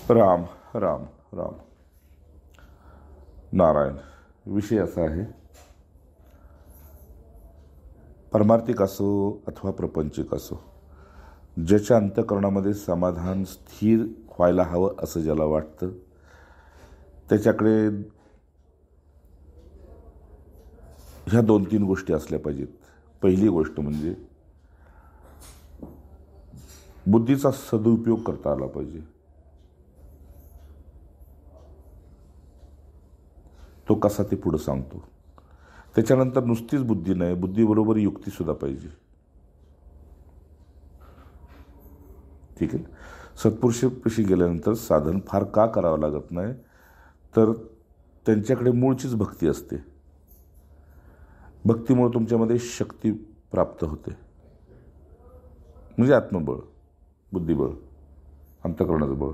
राम राम राम नारायण. विषय असा आहे, परमार्थिक असो अथवा प्रपंचिक असो, ज्याच्या अंतःकरणामध्ये समाधान स्थिर व्हायला हवं असं ज्याला वाटतं, त्याच्याकडे ह्या 2-3 गोष्टी असल्या पाहिजेत. पहिली गोष्ट म्हणजे बुद्धीचा सदुपयोग करता आला पाहिजे. तो कसा ते पुढं सांगतो. त्याच्यानंतर नुसतीच बुद्धी नाही, बुद्धीबरोबर युक्तीसुद्धा पाहिजे. ठीक आहे. सत्पुरुषापाशी गेल्यानंतर साधन फार का करावं लागत नाही, तर त्यांच्याकडे मूळचीच भक्ती असते. भक्तीमुळे तुमच्यामध्ये शक्ती प्राप्त होते, म्हणजे आत्मबळ, बुद्धिबळ, अंतःकरणाचं बळ.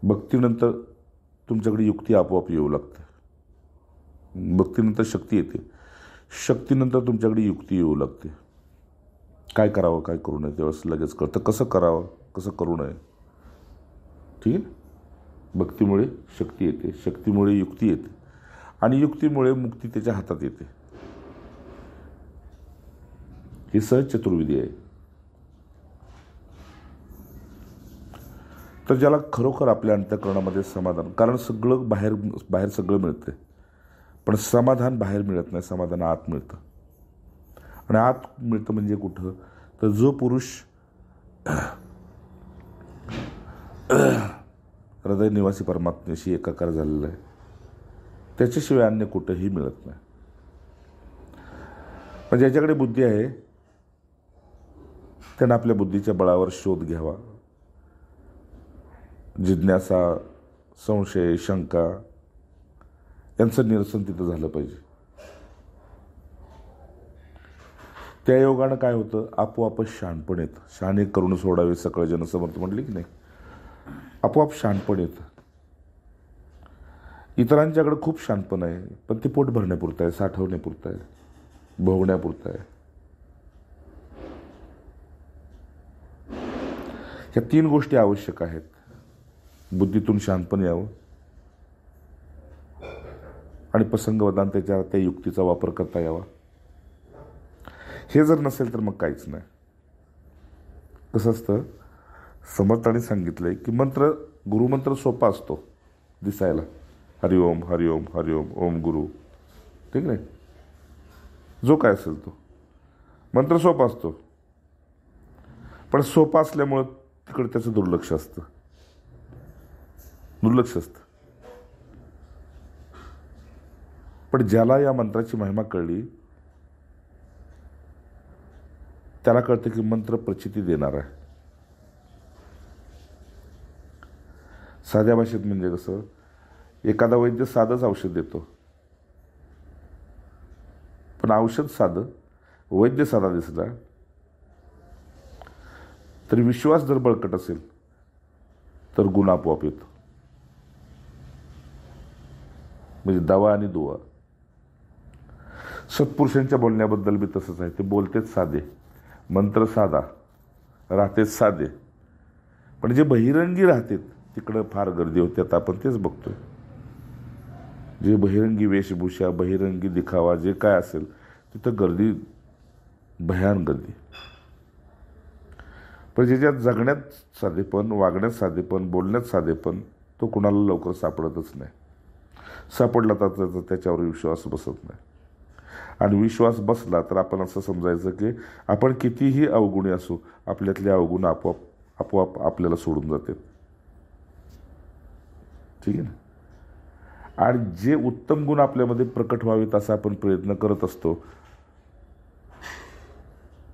भक्तीनंतर तुमच्याकडे युक्ती आपोआप येऊ लागते. भक्तीनंतर शक्ती येते, शक्तीनंतर तुमच्याकडे युक्ती येऊ लागते. काय करावं काय करू नये त्यावेळेस लगेच कळतं. कसं करावं कसं करू नये. ठीक आहे. भक्तीमुळे शक्ती येते, शक्तीमुळे युक्ती येते, आणि युक्तीमुळे मुक्ती त्याच्या हातात येते. ही सहज चतुर्विधी आहे. तर ज्याला खरोखर आपल्या अंतःकरणामध्ये समाधान, कारण सगळं बाहेर सगळं मिळते, पण समाधान बाहेर मिळत नाही, समाधान आत मिळतं. आणि आत मिळतं म्हणजे कुठं, तर जो पुरुष हृदय निवासी परमात्म्याशी एकाकार झालेला आहे, त्याच्याशिवाय अन्य कुठंही मिळत नाही. पण ज्याच्याकडे बुद्धी आहे त्यानं आपल्या बुद्धीच्या बळावर शोध घ्यावा. जिज्ञासा, संशय, शंका यांचं निरसन तिथं झालं पाहिजे. त्या योगानं काय होतं, आपोआपच शहाणपण येतं. शहाणे करून सोडावे सकळ जनसमर्थ म्हटले की नाही, आपोआप शहाणपण येतं. इतरांच्याकडे खूप शहाणपण आहे, पण ते पोट भरण्यापुरतं आहे, साठवण्यापुरतं आहे, भोगण्यापुरतं आहे. ह्या 3 गोष्टी आवश्यक आहेत. बुद्धीतून शहाणपण यावं, आणि प्रसंगवदान त्या युक्तीचा वापर करता यावा. हे जर नसेल तर मग काहीच नाही. कसं असतं, समर्थाने सांगितलंय की गुरुमंत्र सोपा असतो दिसायला. हरिओम हरिओम हरिओम ओम गुरु, ठीक नाही, जो काय असेल तो मंत्र सोपा असतो, पण सोपा असल्यामुळं तिकडे त्याचं दुर्लक्ष असतं. पण ज्याला या मंत्राची महिमा कळली त्याला कळतं की मंत्र प्रचिती देणार आहे. साध्या भाषेत म्हणजे कसं, एखादा वैद्य साधंच औषध देतो, पण औषध साधं, वैद्य साधा दिसला, तरी विश्वास जर बळकट असेल तर गुण आपोआप येतो. म्हणजे दवा आणि दुवा. सत्पुरुषांच्या बोलण्याबद्दल बी तसंच आहे. ते बोलतेच साधे, मंत्र साधा, राहतेच साधे, पण जे बहिरंगी राहतात तिकडं फार गर्दी होते. आता आपण तेच बघतोय. जे बहिरंगी वेशभूषा, बहिरंगी दिखावा जे काय असेल तिथं गर्दी, भयान गर्दी. पण ज्याच्यात जगण्यात साधेपण, वागण्यात साधेपण, बोलण्यात साधेपण, तो कुणाला लवकर सापडतच नाही. सापडला तर त्याच्यावर विश्वास बसत नाही. आणि विश्वास बसला तर आपण असं समजायचं की आपण कितीही अवगुणी असू, आपल्यातले अवगुण आपोआप आपल्याला सोडून जाते. ठीक आहे ना. आणि जे उत्तम गुण आपल्यामध्ये प्रकट व्हावेत असा आपण प्रयत्न करत असतो,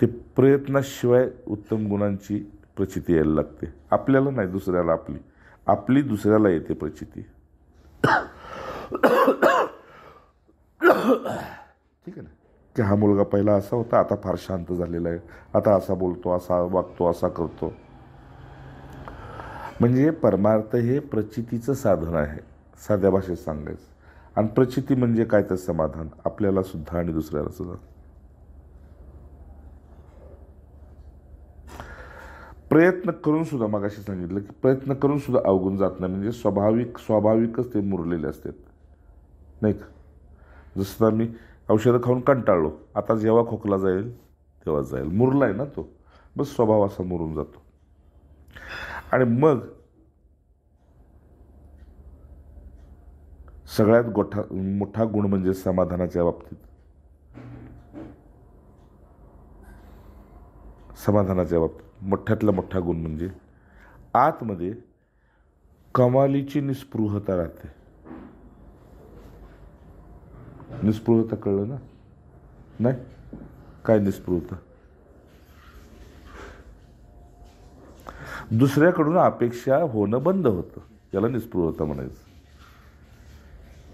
ते प्रयत्नाशिवाय उत्तम गुणांची प्रचिती यायला लागते. आपल्याला नाही, दुसऱ्याला. आपली दुसऱ्याला येते प्रचिती. ठीक आहे ना. की हा मुलगा पहिला असा होता, आता फार शांत झालेला आहे, आता असा बोलतो, असा वागतो, असा करतो. म्हणजे परमार्थ हे प्रचितीचं साधन आहे, साध्या भाषेत सांगायचं. आणि प्रचिती म्हणजे काय, तर समाधान, आपल्याला सुद्धा आणि दुसऱ्याला सुद्धा. प्रयत्न करून सुद्धा, मगाशी सांगितलं की प्रयत्न करून सुद्धा अवगुण जात नाही, म्हणजे स्वाभाविकच ते मुरलेले असतात, नाही का? जसं मी औषधं खाऊन कंटाळलो, आता जेव्हा खोकला जाईल तेव्हा जाईल, मुरलाय ना तो, बस स्वभाव असा मुरून जातो. आणि मग सगळ्यात मोठा गुण म्हणजे समाधानाच्या बाबतीत, मोठ्यातला मोठा गुण म्हणजे आतमध्ये कमालीची निस्पृहता राहते. निस्पृहता कळलं ना? नाही? काय निस्पृहता? दुसऱ्याकडून अपेक्षा होणं बंद होतं, याला निस्पृहता म्हणायचं.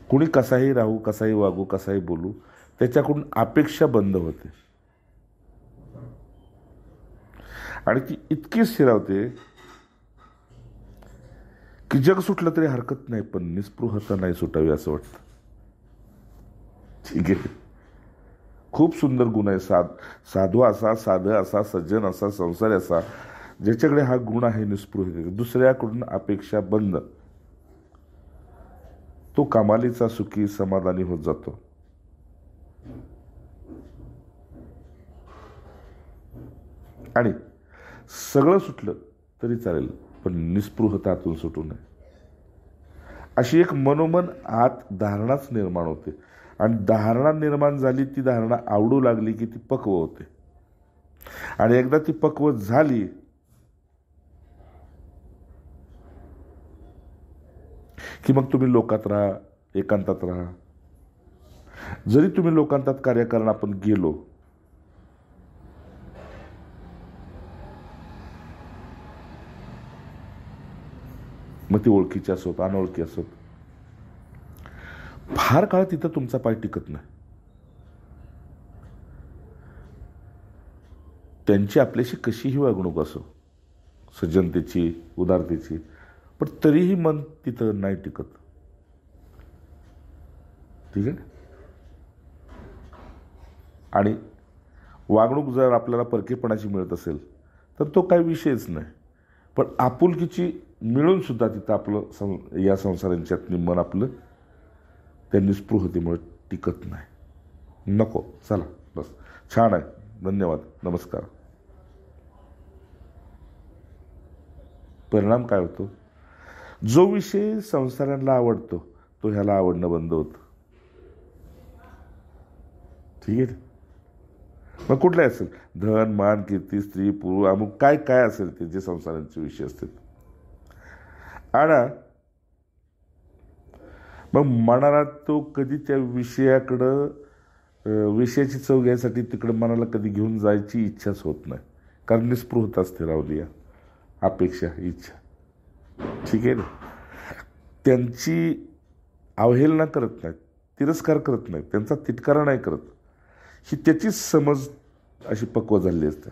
कुणी कसाही राहू, कसाही वागू, कसाही बोलू, त्याच्याकडून अपेक्षा बंद होते. आणि ती इतकी स्थिरावते की जग सुटलं तरी हरकत नाही, पण निस्पृहता नाही सुटावी असं वाटतं. ठीक आहे, खूप सुंदर गुण आहे. साधू असा, साधं असा, सज्जन असा, संसारी असा, ज्याच्याकडे हा गुण आहे निस्पृहते, दुसऱ्याकडून अपेक्षा बंद, तो कमालीचा सुखी समाधानी होत जातो. आणि सगळं सुटलं तरी चालेल, पण निस्पृहता आतून सुटू नये, अशी एक मनोमन आत धारणाच निर्माण होते. आणि धारणा निर्माण झाली, ती धारणा आवडू लागली की ती पक्व होते. आणि एकदा ती पक्व झाली की मग तुम्ही लोकात राहा, एकांतात राहा. जरी तुम्ही लोकांतात कार्यकारण आपण गेलो, मग ती ओळखीची असोत, अनोळखी असोत, फार काळ तिथं तुमचा पाय टिकत नाही. त्यांची आपल्याशी कशीही वागणूक असो, सज्जनतेची, उदारतेची, पण तरीही मन तिथं नाही टिकत. ठीक आहे. आणि वागणूक जर आपल्याला परकेपणाची मिळत असेल तर तो काही विषयच नाही, पण आपुलकीची मिळून सुद्धा तिथं आपलं या संसारांच्यात मन आपलं त्या निस्पृहतेमुळे टिकत नाही. नको, चला बस, छान आहे, धन्यवाद, नमस्कार. परिणाम काय होतो? जो विषय संसारांना आवडतो तो ह्याला आवडणं बंद होतं. ठीक आहे. मग कुठले असेल, धन, मान, कीर्ती, स्त्री, पुरुष, अमुक काय काय असेल ते जे संसारांचे विषय असतात. आणि मग मनाला तो कधी त्या विषयाकडं, विषयाची चव घ्यायसाठी तिकडं मनाला कधी घेऊन जायची इच्छाच होत नाही, कारण निस्पृहता स्थिरावली आहे, अपेक्षा, इच्छा. ठीक आहे ना? त्यांची अवहेलना करत नाहीत, तिरस्कार करत नाहीत, त्यांचा तिटकारा नाही करत, ही त्याचीच समज अशी पक्व झालेली असते.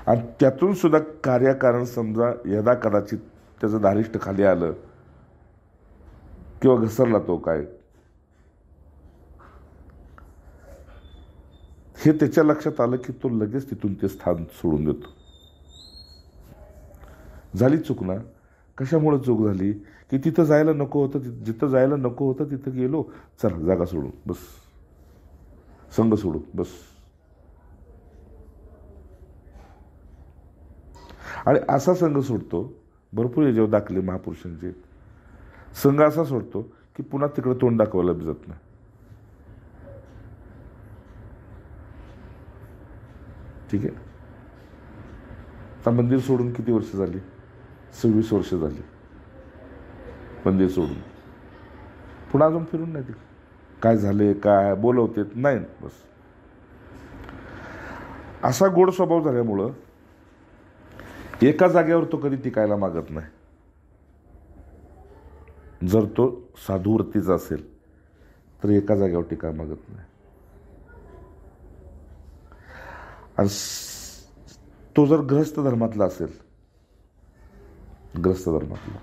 आणि त्यातून सुद्धा कार्यकारण समजा यदा कदाचित त्याचं धारिष्ट खाली आलं किंवा घसरला तो काय, हे त्याच्या लक्षात आलं की तो लगेच तिथून ते स्थान सोडून देतो. झाली चूक ना? कशामुळे चूक झाली? की तिथं जायला नको होतं, जिथं जायला नको होतं तिथं गेलो, चला जागा सोडून बस, संघ सोडू बस. आणि असा संघ सोडतो, भरपूर याच्यावर दाखले महापुरुषांचे, संघ असा सोडतो की पुन्हा तिकडे तोंड दाखवायला बी जात नाही. ठीक आहे. आता मंदिर सोडून किती वर्ष झाली? 26 वर्ष झाली मंदिर सोडून. पुन्हा अजून फिरून नाही तिकडे. काय झाले, काय बोलवते नाही, बस. असा गोड स्वभाव झाल्यामुळं एका जागेवर तो कधी टिकायला मागत नाही. जर तो साधूवृत्तीचा असेल तर एका जागेवर टिकायला मागत नाही. आणि तो जर गृहस्थ धर्मातला असेल, ग्रस्त धर्मातला,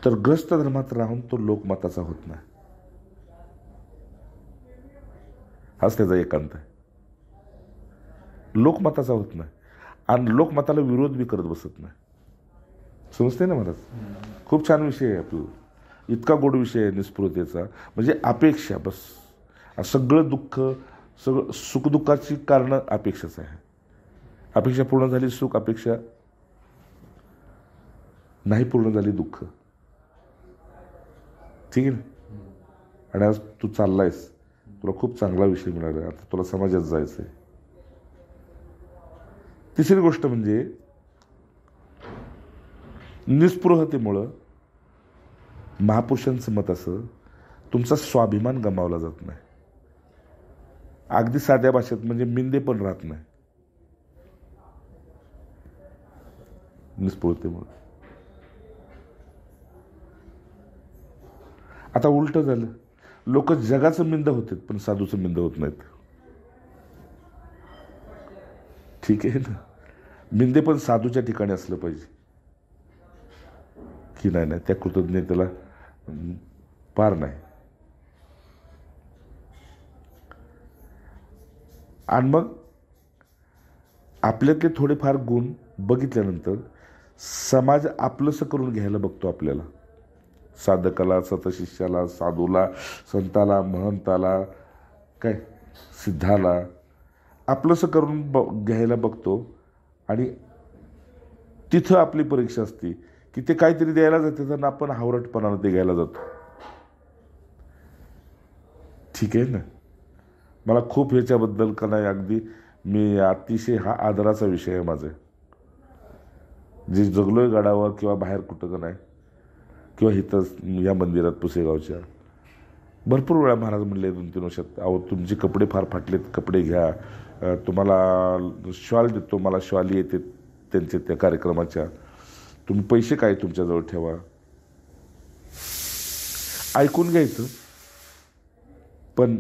तर ग्रस्त धर्मात राहून तो लोकमताचा होत नाही. हाच त्याचा एकांत आहे. लोकमताचा होत नाही आणि लोकमताला विरोध बी करत बसत नाही. समजते ना महाराज? खूप छान विषय आहे आपला. इतका गोड विषय आहे निस्पृहतेचा. म्हणजे अपेक्षा, बस सगळं दुःख, सगळं सुखदुःखाची कारणं अपेक्षाच आहे. अपेक्षा पूर्ण झाली सुख, अपेक्षा नाही पूर्ण झाली दुःख. ठीक आहे ना? आणि आज तू चाललायस, तुला खूप चांगला विषय मिळाला, आता तुला समाजात जायचं आहे. तिसरी गोष्ट म्हणजे निस्पृहतेमुळं महापुरुषांचं मत असं, तुमचा स्वाभिमान गमावला जात नाही. अगदी साध्या भाषेत म्हणजे मिंदे पण राहत नाही निस्पृहतेमुळे. आता उलट झालं, लोक जगाचं मिंद होते पण साधूचं मिंद होत नाहीत. ठीक आहे ना? मिंदे पण साधूच्या ठिकाणी असलं पाहिजे की नाही, त्या कृतज्ञतेला पार नाही. आणि मग आपल्यातले थोडेफार गुण बघितल्यानंतर समाज आपलंसं करून घ्यायला बघतो आपल्याला. साधकाला, सतशिष्याला, साधूला, संताला, महंताला, काय सिद्धाला आपलंसं करून घ्यायला बघतो. आणि तिथं आपली परीक्षा असते की ते काहीतरी द्यायला जाते तर आपण हावरटपणानं ते घ्यायला जातो. ठीक आहे ना? मला खूप ह्याच्याबद्दल का नाही, अगदी मी अतिशय हा आदराचा विषय आहे माझा. जे जगलोय गडावर किंवा बाहेर कुठं का नाही, किंवा इथं या मंदिरात पुसेगावच्या भरपूर वेळा महाराज म्हणले 2-3 वर्षात, अहो तुमचे कपडे फार फाटलेत, कपडे घ्या, तुम्हाला शॉल देतो, मला शॉल येते त्यांचे त्या कार्यक्रमाच्या, तुम्ही पैसे काय तुमच्याजवळ ठेवा. ऐकून घ्यायचं, पण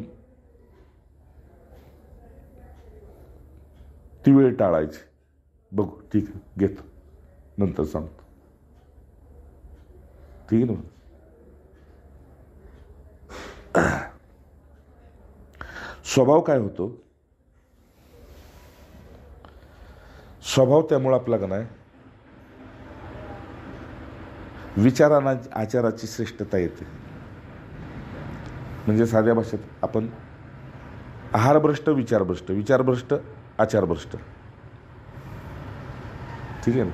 ती वेळ टाळायची. बघू, ठीक आहे, घेतो, नंतर सांगतो. ठीक आहे ना? स्वभाव काय होतो? स्वभाव त्यामुळे आपला का नाही, विचारांना आचाराची श्रेष्ठता येते. म्हणजे साध्या भाषेत आपण आहारभ्रष्ट, विचारभ्रष्ट, विचारभ्रष्ट, आचारभ्रष्ट. ठीक आहे ना?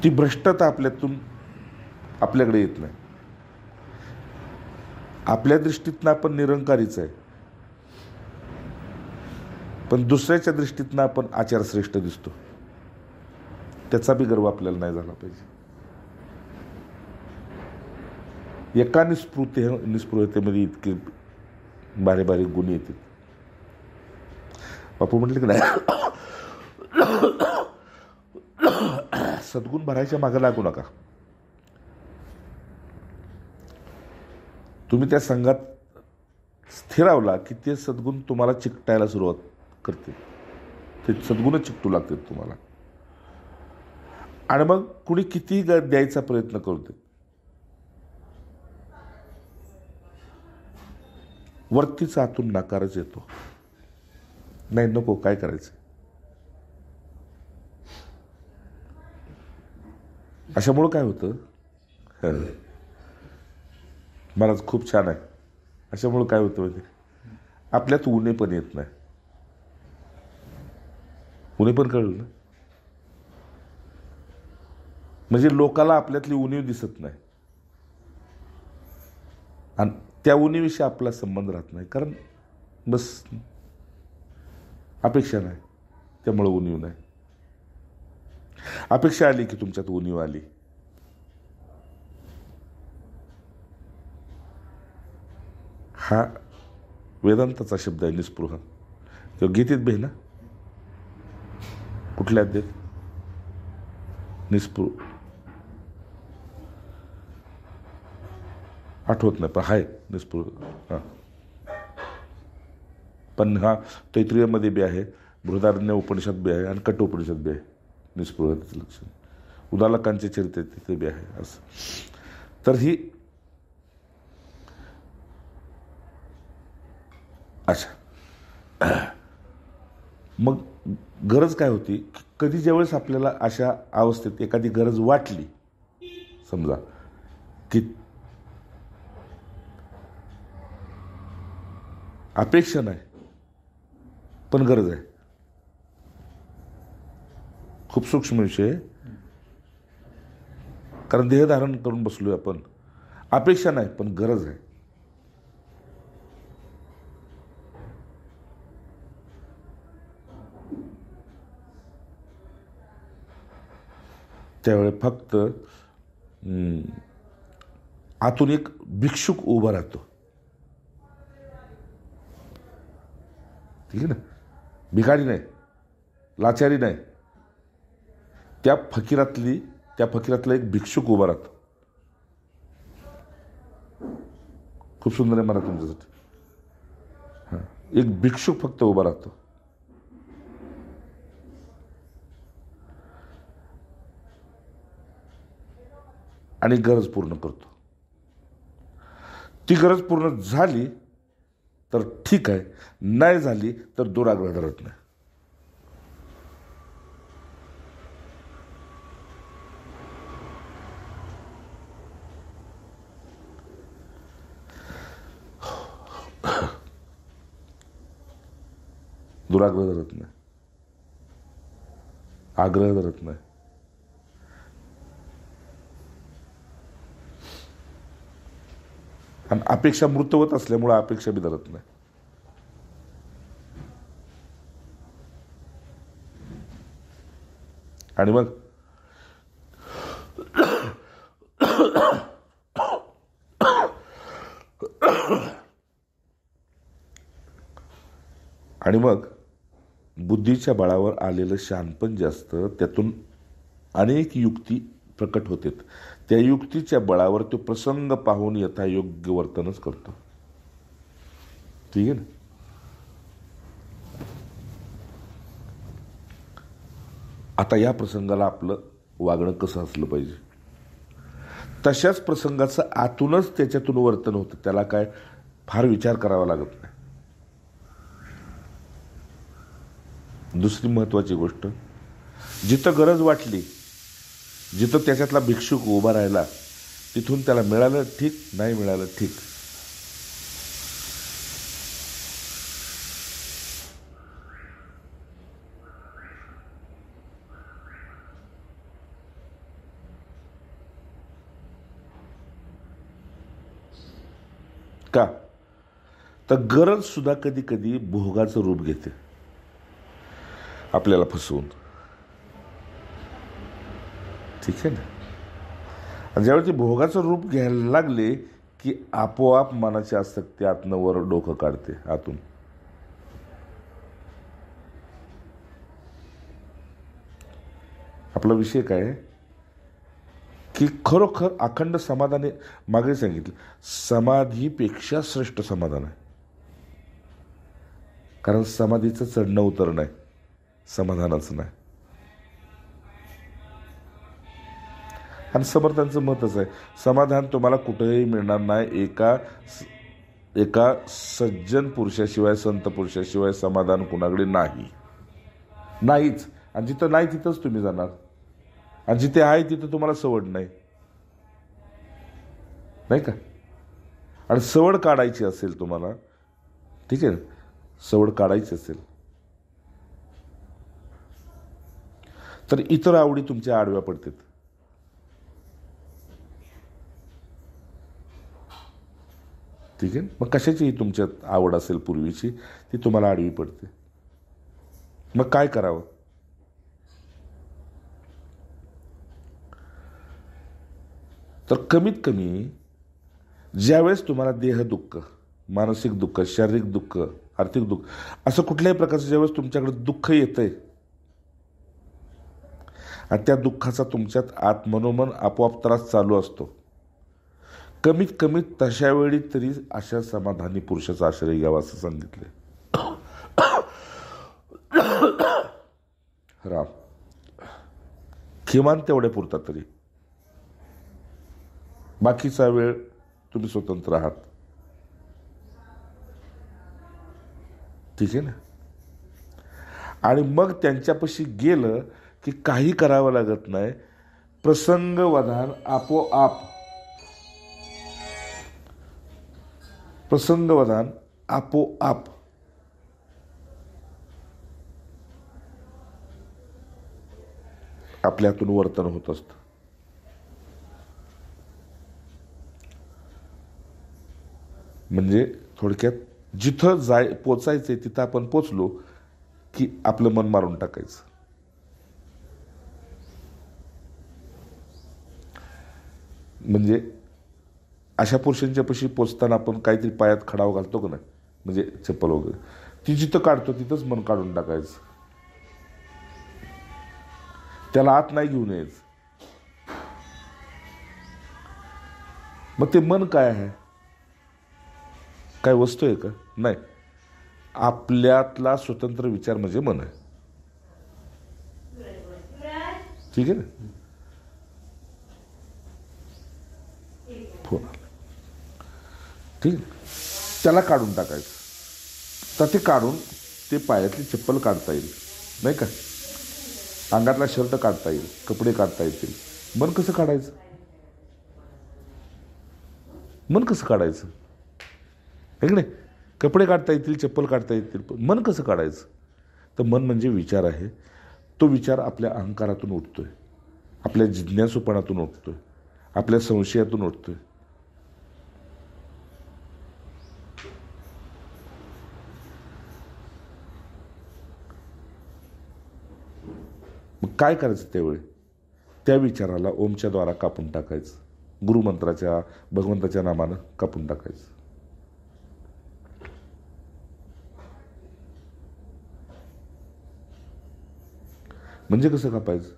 ती भ्रष्टता आपल्यातून आपल्याकडे येत नाही. आपल्या दृष्टीतनं आपण निरंकारीच आहे, पण दुसऱ्याच्या दृष्टीतनं आपण आचारश्रेष्ठ दिसतो. त्याचा बी गर्व आपल्याला नाही झाला पाहिजे. एका निस्पृहतेमध्ये इतके बारे बारे गुण येतात. बापू म्हटले की नाही, सद्गुण भरायच्या मागे लागू नका. तुम्ही त्या संघात स्थिरावला की ते सद्गुण तुम्हाला चिकटायला सुरुवात करते. ते सद्गुणच चिकटू लागतात तुम्हाला. आणि मग कुणी कितीही द्यायचा प्रयत्न करते, वरतीच आतून नाकारच येतो. नाही, नको, काय करायचं. अशामुळं काय होतं, महाराज खूप छान आहे. अशामुळं काय होतं म्हणजे आपल्यात उणे पण येत नाही. उणे पण कळलं ना? म्हणजे लोकाला आपल्यातली उणीव दिसत नाही आणि त्या उणीविषयी आपला संबंध राहत नाही, कारण बस अपेक्षा नाही, त्यामुळं उणीव नाही. अपेक्षा आली की तुमच्यात उणीव आली. हा वेदांताचा शब्द आहे निस्पृह. किंवा गीतेत बी ना, कुठल्या अध्यायात निस्पृह आठवत नाही, पण आहे निस्पृह. हां, पण हा तैत्रीयमध्ये बी आहे, बृहदारण्य उपनिषद बी आहे आणि कट उपनिषद बी आहे निस्पृहतेचं लक्षण. उदालकांचे चरित्र तिथे बी आहे. असं तर ही अच्छा, मग गरज काय होती? कधी ज्यावेळेस आपल्याला अशा अवस्थेत एखादी गरज वाटली, समजा की अपेक्षा नाही पण गरज आहे, खूप सूक्ष्म विषय आहे. कारण देह धारण करून बसलोय आपण. अपेक्षा नाही पण गरज आहे. त्यावेळी फक्त आतून एक भिक्षुक उभा राहतो. ठीक आहे ना? भिकारी नाही, लाचारी नाही. त्या फकीरातला एक भिक्षुक उभा राहतो. खूप सुंदर आहे मला तुमच्यासाठी. हां, एक भिक्षुक फक्त उभा राहतो. आणि गरज पूर्ण करतो. ती गरज पूर्ण झाली तर ठीक आहे, नाही झाली तर दुराग्रह धरत नाही. दुराग्रह धरत नाही, आग्रह धरत नाही. आणि अपेक्षा मृतवत असल्यामुळे अपेक्षा बी धरत नाही. आणि मग बुद्धीच्या बळावर आलेलं शहाणपण जे असतं त्यातून अनेक युक्ती प्रकट होते. त्या युक्तीच्या बळावर तो प्रसंग पाहून यथायोग्य वर्तनच करतो. ठीक आहे ना? आता या प्रसंगाला आपलं वागणं कसं असलं पाहिजे? तशाच प्रसंगाचं आतूनच त्याच्यातून वर्तन होतं. त्याला काय फार विचार करावा लागत नाही. दुसरी महत्वाची गोष्ट, जिथं गरज वाटली, जिथं त्याच्यातला भिक्षुक उभा राहिला, तिथून त्याला मिळालं ठीक, नाही मिळालं ठीक. का? तर गरज सुद्धा कधी कधी भोगाचं रूप घेते आपल्याला फसवून. ठीक आहे ना? आणि ज्यावेळी ती भोगाचं रूप घ्यायला लागले की आपोआप मनाची आसक्ती आतनं वर डोकं काढते आतून. आपला विषय काय आहे की खरोखर अखंड समाधान, मागे सांगितलं, समाधीपेक्षा श्रेष्ठ समाधान आहे. कारण समाधीचं चढणं उतरणं आहे, समाधानाचं नाही. आणि समर्थांचं मतच आहे, समाधान तुम्हाला कुठेही मिळणार नाही. एका सज्जन पुरुषाशिवाय, संत पुरुषाशिवाय समाधान कुणाकडे नाहीच. आणि जिथं नाही तिथंच तुम्ही जाणार. आणि जिथे आहे तिथं तुम्हाला सवड नाही का? आणि सवड काढायची असेल तुम्हाला, ठीक आहे, सवड काढायची असेल तर इतर आवडी तुमच्या आडव्या पडतात. ठीक आहे? मग कशाचीही तुमच्यात आवड असेल पूर्वीची, ती तुम्हाला आडवी पडते. मग काय करावं? तर कमीत कमी ज्यावेळेस तुम्हाला देह दुःख, मानसिक दुःख, शारीरिक दुःख, आर्थिक दुःख, असं कुठल्याही प्रकारचं ज्यावेळेस तुमच्याकडे दुःख येतंय आणि त्या दुःखाचा तुमच्यात आत मनोमन आपोआप त्रास चालू असतो, कमीत कमी तशा वेळी तरी अशा समाधानी पुरुषाचा आश्रय घ्यावा असं सांगितले राम. किमान तेवढे पुरता तरी. बाकीचा वेळ तुम्ही स्वतंत्र आहात. ठीक आहे ना. आणि मग त्यांच्यापाशी गेलं की काही करावं लागत नाही, प्रसंगवधान आपोआप, प्रसंगवधान आपोआप आपल्यातून वर्तन होत असतं. म्हणजे थोडक्यात जिथं पोचायचंय तिथं आपण पोचलो की आपलं मन मारून टाकायचं. म्हणजे अशा पुरुषांच्या पाशी पोचताना आपण काहीतरी पायात खडाव घालतो का नाही, म्हणजे चप्पल वगैरे, ती जिथं काढतो तिथंच मन काढून टाकायचं. त्याला आत नाही घेऊन यायचं. मग ते मन काय आहे? काय वस्तू आहे का? नाही. आपल्यातला स्वतंत्र विचार म्हणजे मन आहे. ठीक आहे ना. फोन आला. ठीक आहे. त्याला काढून टाकायचं. तर ते काढून ते पायातली चप्पल काढता येईल, नाही का, अंगातला शर्ट काढता येईल, कपडे काढता येतील. मन कसं काढायचं? मन कसं काढायचं? आहे की नाही? कपडे काढता येतील, चप्पल काढता येतील, मन कसं काढायचं? तर मन म्हणजे विचार आहे. तो विचार आपल्या अहंकारातून उठतोय, आपल्या जिज्ञासूपणातून उठतोय, आपल्या संशयातून उठतोय. मग काय करायचं त्यावेळी? त्या विचाराला ओमच्या द्वारा कापून टाकायचं, गुरुमंत्राच्या, भगवंताच्या नामानं कापून टाकायचं. म्हणजे कसं कापायचं?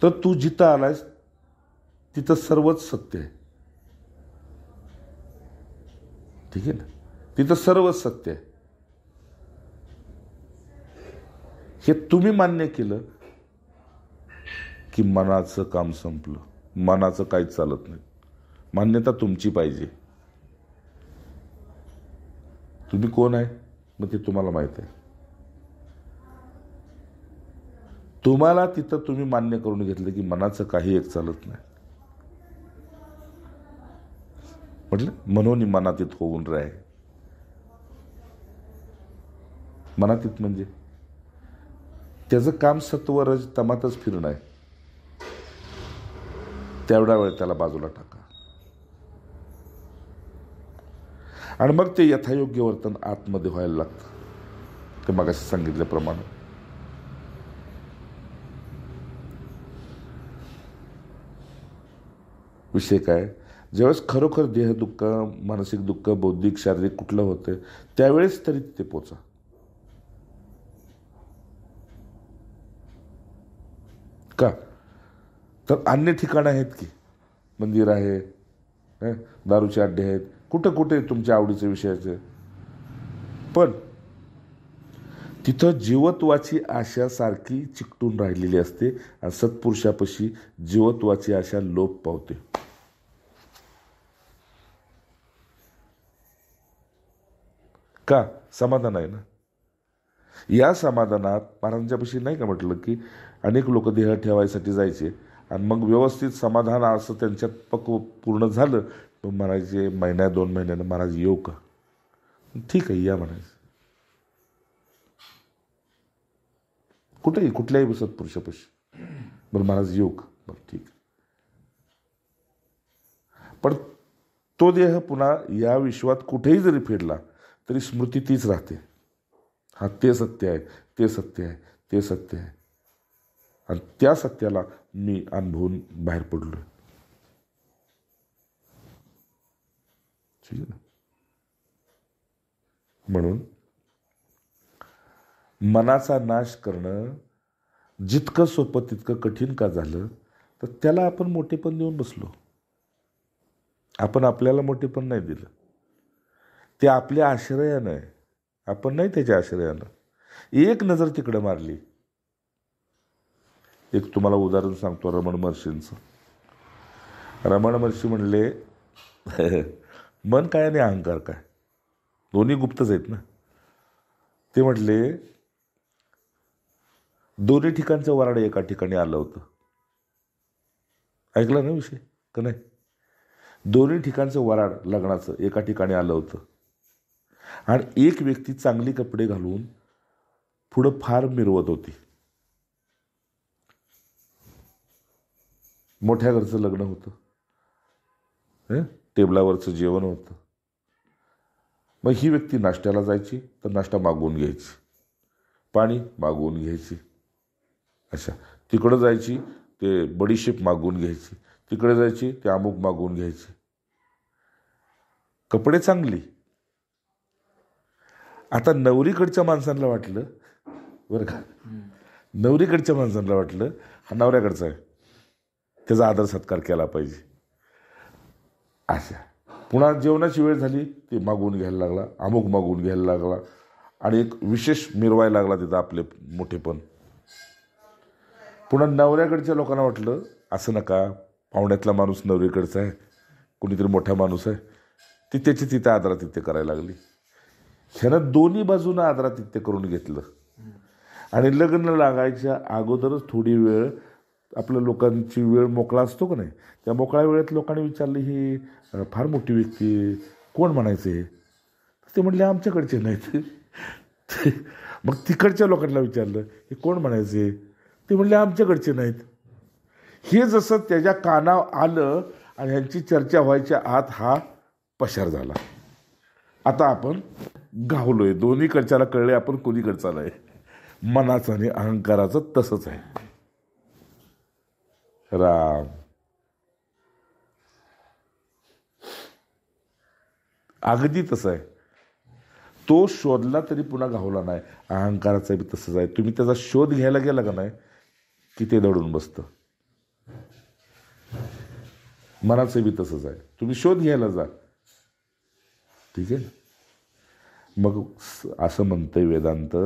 तर तू जिथं आलायस तिथं सर्वच सत्य आहे. ठीक आहे ना. तिथं सर्वच सत्य आहे. हे तुम्ही मान्य केलं की मनाचं काम संपलं. मनाचं काहीच चालत नाही. मान्यता तुमची पाहिजे. तुम्ही कोण आहे मग ते तुम्हाला माहित आहे. तुम्हाला तिथं तुम्ही मान्य करून घेतलं की मनाचं काही एक चालत नाही. म्हटलं मनोनी मनातीत होऊन राहे. मनातीत म्हणजे त्याचं काम सत्व रज तमातच फिरणं आहे. तेवढा वेळ त्याला बाजूला टाका आणि मग ते यथायोग्य वर्तन आतमध्ये व्हायला लागतं. ते मगाशी सांगितल्याप्रमाणे. विषय काय? ज्यावेळेस खरोखर देहदुःख, मानसिक दुःख, बौद्धिक, शारीरिक कुठलं होतं त्यावेळेस तरी तिथे पोचा. का? तर अन्य ठिकाणं आहेत की, मंदिर आहे, दारूचे अड्डे आहेत, कुठं कुठे तुमच्या आवडीचे विषयाचे, पण तिथं जीवत्वाची आशा सारखी चिकटून राहिलेली असते आणि सत्पुरुषापाशी जीवत्वाची आशा लोप पावते. का? समाधान आहे ना. या समाधानात महाराजांच्यापाशी नाही का म्हटलं की अनेक लोक देह ठेवायसाठी जायचे आणि मग व्यवस्थित समाधान असं त्यांच्यात पक्व पूर्ण झालं मग म्हणायचे महिन्या 2 महिन्यानं महाराज येऊ का? ठीक आहे या म्हणायचं. कुठेही कुठल्याही सत्पुरुषापाशी बरं महाराज येऊ का? बरं ठीक. पण तो देह पुन्हा या विश्वात कुठेही जरी फिरला तरी स्मृती तीच राहते. हा ते सत्य आहे, ते सत्य आहे, ते सत्य आहे. आणि त्या सत्याला मी अनुभवून बाहेर पडलोय. ठीक आहे ना. म्हणून मनाचा नाश करणं जितकं सोपं तितकं कठीण का झालं? तर त्याला आपण मोठेपण देऊन बसलो. आपण आपल्याला मोठेपण नाही दिलं. ते आपल्या आश्रयानं आहे, आपण नाही त्याच्या आश्रयानं. एक नजर तिकडं मारली. एक तुम्हाला उदाहरण सांगतो रमण महर्षींचं. रमण महर्षी म्हणले मन काय आणि अहंकार काय दोन्ही गुप्तच आहेत ना. ते म्हटले दोन्ही ठिकाणचं वराड एका ठिकाणी आलं होतं. ऐकलं ना विषय का नाही? दोन्ही ठिकाणचं वराड लग्नाचं एका ठिकाणी आलं होतं. आणि एक व्यक्ती चांगली कपडे घालून पुढं फार मिरवत होती. मोठ्या घरचं लग्न होतं, टेबलावरचं जेवण होतं. मग ही व्यक्ती नाश्त्याला जायची तर नाश्ता मागवून घ्यायची, पाणी मागवून घ्यायची, अच्छा तिकडं जायची ते बडीशेप मागवून घ्यायची, तिकडे जायची ते अमुक मागवून घ्यायची. कपडे चांगली. आता नवरीकडच्या माणसांना वाटलं बरं का, नवरीकडच्या माणसांना वाटलं हा नवऱ्याकडचा आहे, त्याचा आदर सत्कार केला पाहिजे. अच्छा पुन्हा जेवणाची वेळ झाली ते मागवून घ्यायला लागला, अमुक मागवून घ्यायला लागला आणि एक विशेष मिरवायला लागला तिथं आपले मोठेपण. पुन्हा नवऱ्याकडच्या लोकांना वाटलं असं नका, पाहुण्यातला माणूस नवरीकडचा आहे, कुणीतरी मोठा माणूस आहे, ती त्याची तिथे आदरातिथ्य करायला लागली. ह्यानं दोन्ही बाजूनं आदरातिथ्य करून घेतलं. आणि लग्न लागायच्या अगोदरच थोडी वेळ आपल्या लोकांची वेळ मोकळा असतो का नाही, त्या मोकळ्या वेळेत लोकांनी विचारले ही फार मोठी व्यक्ती कोण म्हणायचे? ते म्हटले आमच्याकडचे नाहीत. मग तिकडच्या लोकांना विचारलं हे कोण म्हणायचे? ते म्हटले आमच्याकडचे नाहीत. हे जसं त्याच्या कानावर आलं आणि ह्यांची चर्चा व्हायच्या आत हा पसार झाला. आता आपण गावलोय, दोन्हीकडच्याला कळले आपण कोणीकडचा नाही. मनाचं आणि अहंकाराचं तसंच आहे. राम अगदी तसं आहे. तो शोधला तरी पुन्हा गावला नाही. अहंकाराचं बी तसंच आहे. तुम्ही त्याचा शोध घ्यायला गेला का नाही की ते दडून बसतं. मनाचं बी तसंच आहे. तुम्ही शोध घ्यायला जा, ठीक आहे. मग असं म्हणतंय वेदांत,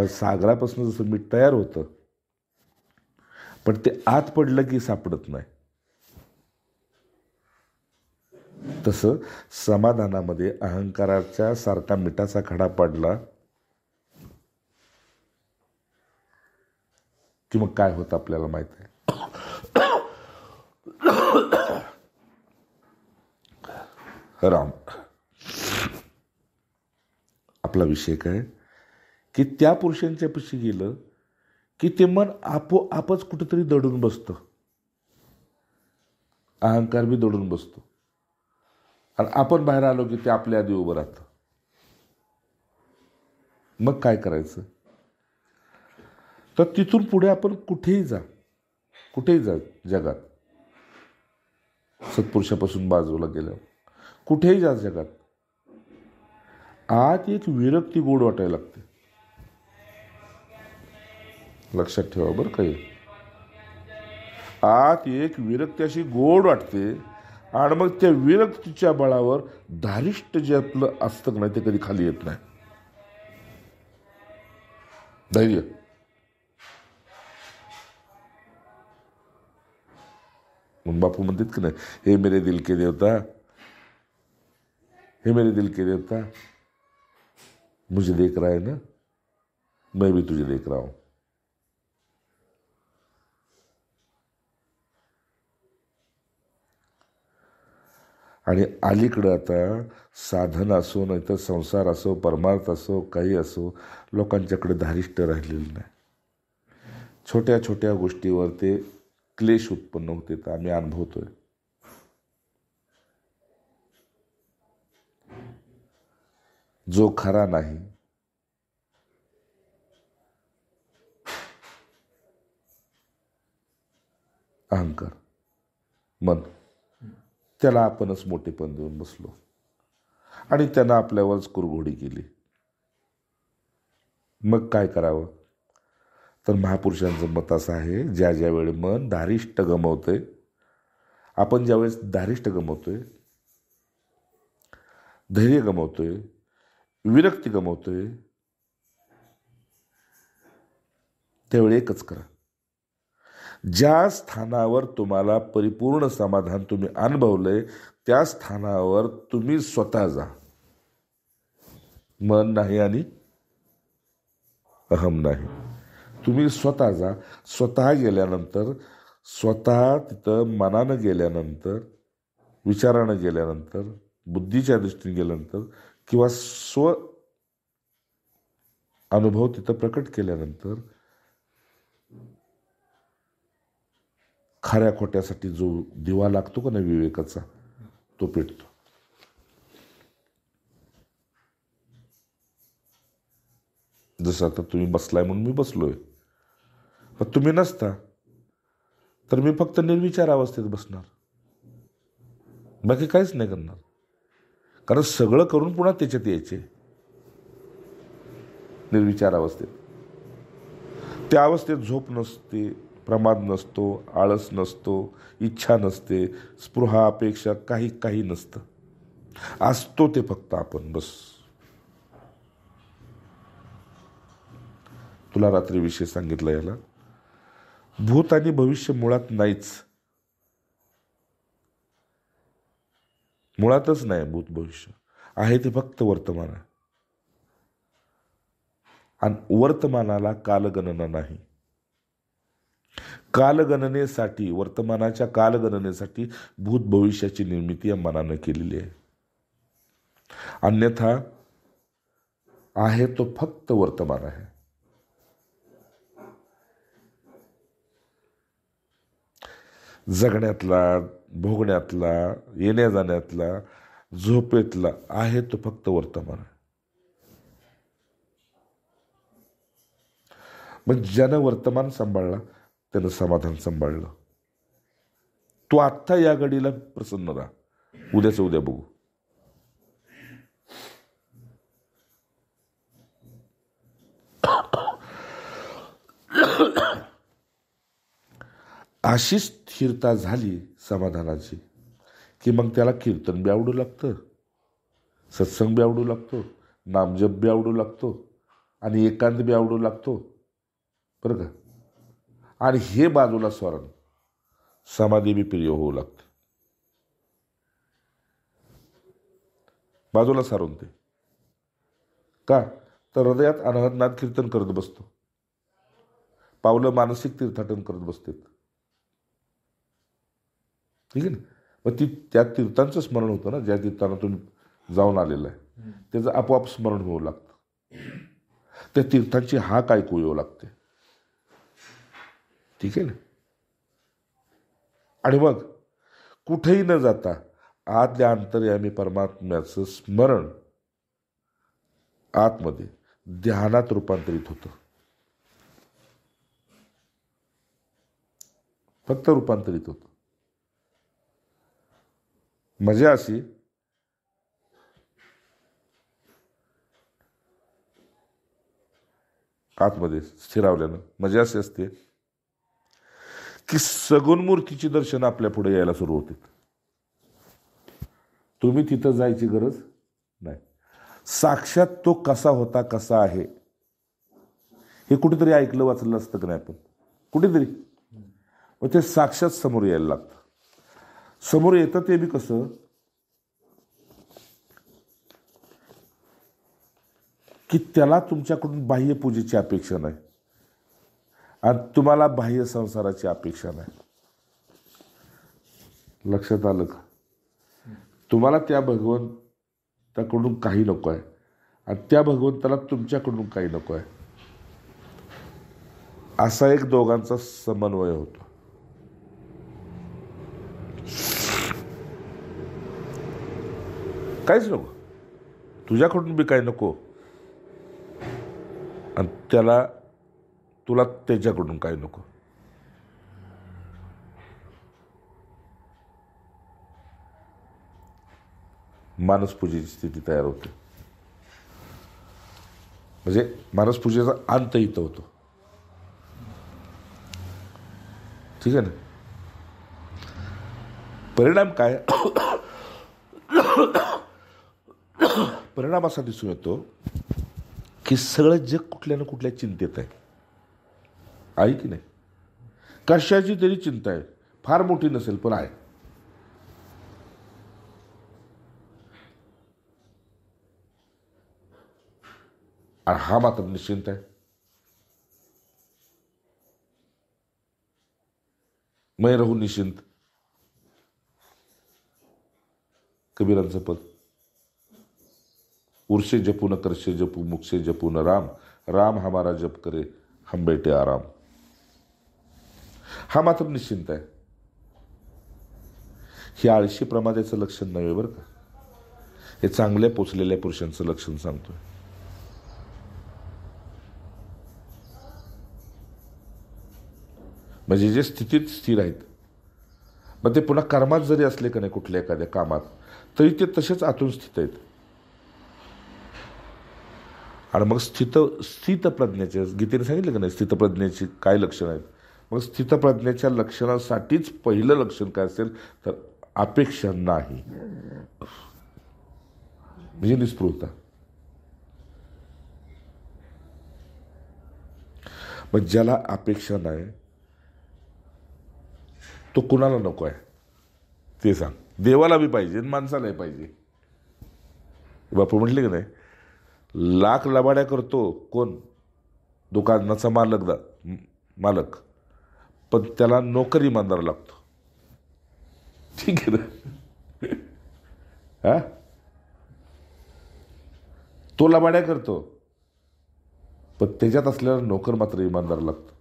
सागरापासून जसं मीठ तयार होतं पण ते आत पडलं की सापडत नाही, तसं समाधानामध्ये अहंकाराच्या सारखा मिठाचा खडा पडला की मग काय होतं आपल्याला माहित आहे. राम आपला विषय काय की त्या पुरुषांच्या पाशी गेलं की ते मन आपोआपच कुठेतरी दडून बसतं. अहंकार बी दडून बसतो आणि आपण बाहेर आलो की ते आपल्या आधी उभं राहतं. मग काय करायचं? तर तिथून पुढे आपण कुठेही जा जगात, सत्पुरुषापासून बाजूला गेल्यावर कुठेही जा जगात, आत एक विरक्ती गोड वाटायला लागते. लक्षात ठेवा बरं काही, आत एक विरक्ती अशी गोड वाटते आणि मग त्या विरक्तीच्या बळावर धारिष्ट जे आपलं असतं नाही ते कधी खाली येत नाही. धैर्य मग बापू म्हणतात की नाही, हे मेरे दिल के देवता, हे मेरे दिल के देवता, मुझे देख रहा है ना, मैं भी तुझे देख रहा हूं. आणि अलीकडं आता साधन असो नाही तर संसार असो, परमार्थ असो, काही असो, लोकांच्याकडे धारिष्ट राहिलेलं नाही. छोट्या छोट्या गोष्टीवर ते क्लेश उत्पन्न होते, तर आम्ही अनुभवतोय. जो खरा नाही अहंकार मन, त्याला आपणच मोठेपण देऊन बसलो आणि त्यानं आपल्यावरच कुरघोडी केली. मग काय करावं? तर महापुरुषांचं मत असं आहे, ज्या ज्या वेळी मन धारिष्ट गमवतंय, आपण ज्यावेळेस धारिष्ट गमवतोय, धैर्य गमवतोय, विरक्ती गमवतोय, त्यावेळी एकच करा. ज्या स्थानावर तुम्हाला परिपूर्ण समाधान तुम्ही अनुभवलंय त्या स्थानावर तुम्ही स्वतः जा. मन नाही आणि अहम नाही. तुम्ही स्वतः जा. स्वतः गेल्यानंतर, स्वतः तिथं मनानं गेल्यानंतर, विचारानं गेल्यानंतर, बुद्धीच्या दृष्टीने गेल्यानंतर किंवा स्व अनुभव तिथं प्रकट केल्यानंतर खऱ्या खोट्यासाठी जो दिवा लागतो का ना विवेकाचा, तो पेटतो. जसं आता तुम्ही बसलाय म्हणून मी बसलोय, पण तुम्ही नसता तर मी फक्त निर्विचार अवस्थेत बसणार, बाकी काहीच नाही करणार. कारण सगळं करून पुन्हा त्याच्यात यायचे निर्विचार अवस्थेत. त्या अवस्थेत झोप नसते, प्रमाद नसतो, आळस नसतो, इच्छा नसते, स्पृहा अपेक्षा काही नसतं. असतो ते फक्त आपण, बस. तुला रात्री विषय सांगितला याला, भूत आणि भविष्य मुळात नाहीच. मुळातच नाही भूत भविष्य. आहे ते फक्त वर्तमान आहे. आणि वर्तमानाला कालगणना नाही. कालगणनेसाठी, वर्तमानाच्या कालगणनेसाठी भूत भविष्याची निर्मिती या मनानं केलेली आहे. अन्यथा आहे तो फक्त वर्तमान आहे. जगण्यातला, भोगण्यातला, येण्या जाण्यातला, झोपेतला आहे तो फक्त वर्तमान आहे. मग ज्यानं वर्तमान सांभाळला त्यानं समाधान सांभाळलं. तू आत्ता या घडीला प्रसन्न राहा, उद्याचं उद्या बघू. अशी स्थिरता झाली समाधानाची की मग त्याला कीर्तन बी आवडू लागतं, सत्संग बी आवडू लागतो, नामजप बी आवडू लागतो आणि एकांत बी आवडू लागतो, बरं का. आणि हे बाजूला स्वरण, समाधी बी प्रिय होऊ लागते. बाजूला सारून ते का, तर हृदयात अनहदनाद कीर्तन करत बसतो, पावलं मानसिक तीर्थाटन करत बसतात. ठीक आहे ना. मग त्या तीर्थांचं स्मरण होतं ना, ज्या तीर्थांना तुम्ही जाऊन आलेलं आहे त्याचं आपोआप स्मरण होऊ लागतं. त्या तीर्थांची हाक ऐकू येऊ लागते. ठीक आहे ना. आणि मग कुठेही न जाता आतल्या अंतर्यामी परमात्म्याचं स्मरण आतमध्ये ध्यानात रूपांतरित होतं. फक्त रूपांतरित होतं. मजा अशी, आतमध्ये स्थिरावल्यानं मजा अशी असते की सगुण मूर्तीची दर्शन आपल्या पुढे यायला सुरू होते. तुम्ही तिथं जायची गरज नाही. साक्षात तो कसा होता, कसा आहे, हे कुठेतरी ऐकलं वाचलं असतं का नाही आपण, कुठेतरी. मग ते साक्षात समोर यायला लागतं. समोर येतं ते बी कसं, की त्याला तुमच्याकडून बाह्य पूजेची अपेक्षा नाही आणि तुम्हाला बाह्य संसाराची अपेक्षा नाही. लक्षात आलं का. तुम्हाला त्या भगवंताकडून काही नको आहे आणि त्या भगवंताला तुमच्याकडून काही नको आहे. असा एक दोघांचा समन्वय होतो. काहीच नको, तुझ्याकडून बी काही नको आणि तुला त्याच्याकडून काही नको. मानसपूजेची स्थिती तयार होते. म्हणजे मानसपूजेचा अंत इथं होतो. ठीक आहे ना. परिणाम काय, परिणाम असा दिसून येतो की सगळं जग कुठल्या ना कुठल्या चिंतेत आहे की नाही. कशाची तरी चिंता आहे, फार मोठी नसेल पण आहे. आणि हा मात्र निश्चिंत आहे. मै रहू निश्चिंत, कबीरांचं पद. उर्षे जपू न करशे जपू, मुक्षे जपू न राम, राम हमारा जप करे हम बैठे आराम. हा मात्र निश्चिंत आहे. हे आळशी प्रमादाचं लक्षण नव्हे बरं का, हे चांगल्या पोचलेल्या पुरुषांचं लक्षण सांगतोय. म्हणजे जे स्थितीत स्थिर आहेत, मग ते पुन्हा कर्मात जरी असले का नाही कुठल्या एखाद्या कामात, तरी ते तसेच आतून स्थित आहेत. आणि मग स्थितप्रज्ञाचे गीतेने सांगितलं का नाही स्थितप्रज्ञेची काय लक्षणं आहेत. मग स्थितप्रज्ञेच्या लक्षणासाठीच पहिलं लक्षण काय असेल तर अपेक्षा नाही, म्हणजे निस्पृहता. मग ज्याला अपेक्षा नाही तो कुणाला नको आहे ते सांग. देवाला बी पाहिजे माणसालाही पाहिजे. बापू म्हटले की नाही, लाख लबाड्या करतो कोण, दुकानाचा मालक, पण त्याला नोकर इमानदार लागतो. ठीक आहे ना. हा, तो लबाड्या करतो पण त्याच्यात असलेला नोकर मात्र इमानदार लागतो.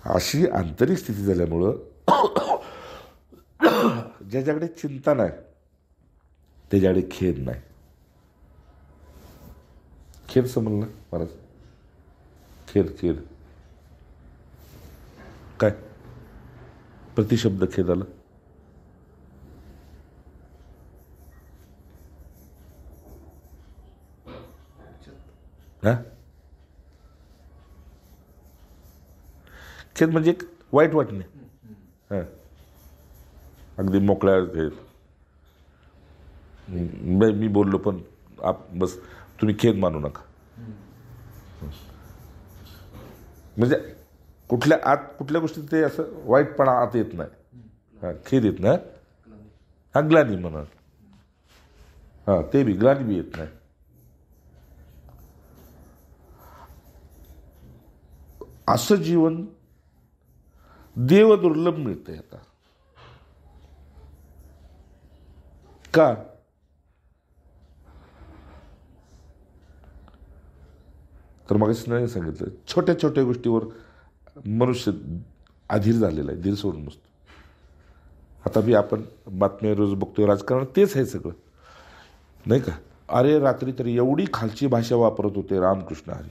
अशी आंतरिक स्थिती झाल्यामुळं ज्याच्याकडे चिंता नाही त्याच्याकडे खेद नाही. खेद समजलं महाराज, खेद काय प्रतिशब्द खेद आला. हा, खेद म्हणजे एक वाईट वाटणे. हा, अगदी मोकळ्या मी बोललो पण बस तुम्ही खेद मानू नका. म्हणजे कुठल्या गोष्टीत ते असं वाईटपणा आत येत नाही. हा, खेद येत नाही. हा, ग्लानी म्हणा, हा ते बी ग्लानी बी येत नाही. असं जीवन देव दुर्लभ मिळतंय आता. का, तर मगाशी नाही सांगितलं, छोट्या छोट्या गोष्टीवर मनुष्य अधीर झालेला आहे, धीर सोडून बसतो. आता बी आपण बातम्या रोज बघतोय, राजकारण तेच आहे सगळं नाही का. अरे रात्री तरी एवढी खालची भाषा वापरत होते रामकृष्ण हरी,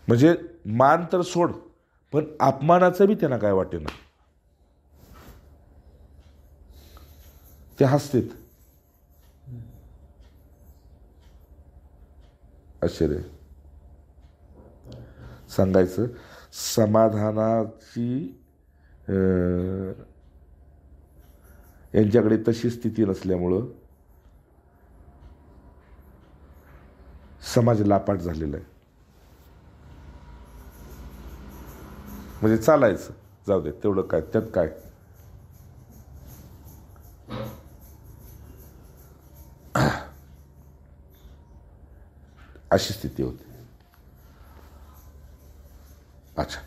म्हणजे मान तर सोड पण अपमानाचं बी त्यांना काय वाटे ना. ते हसतेत. आश्चर्य सांगायचं, समाधानाची यांच्याकडे तशी स्थिती नसल्यामुळं समाज लापाट झालेला आहे. म्हणजे चालायचं, जाऊ दे तेवढं काय, त्यात काय. अशी स्थिती होती. अच्छा,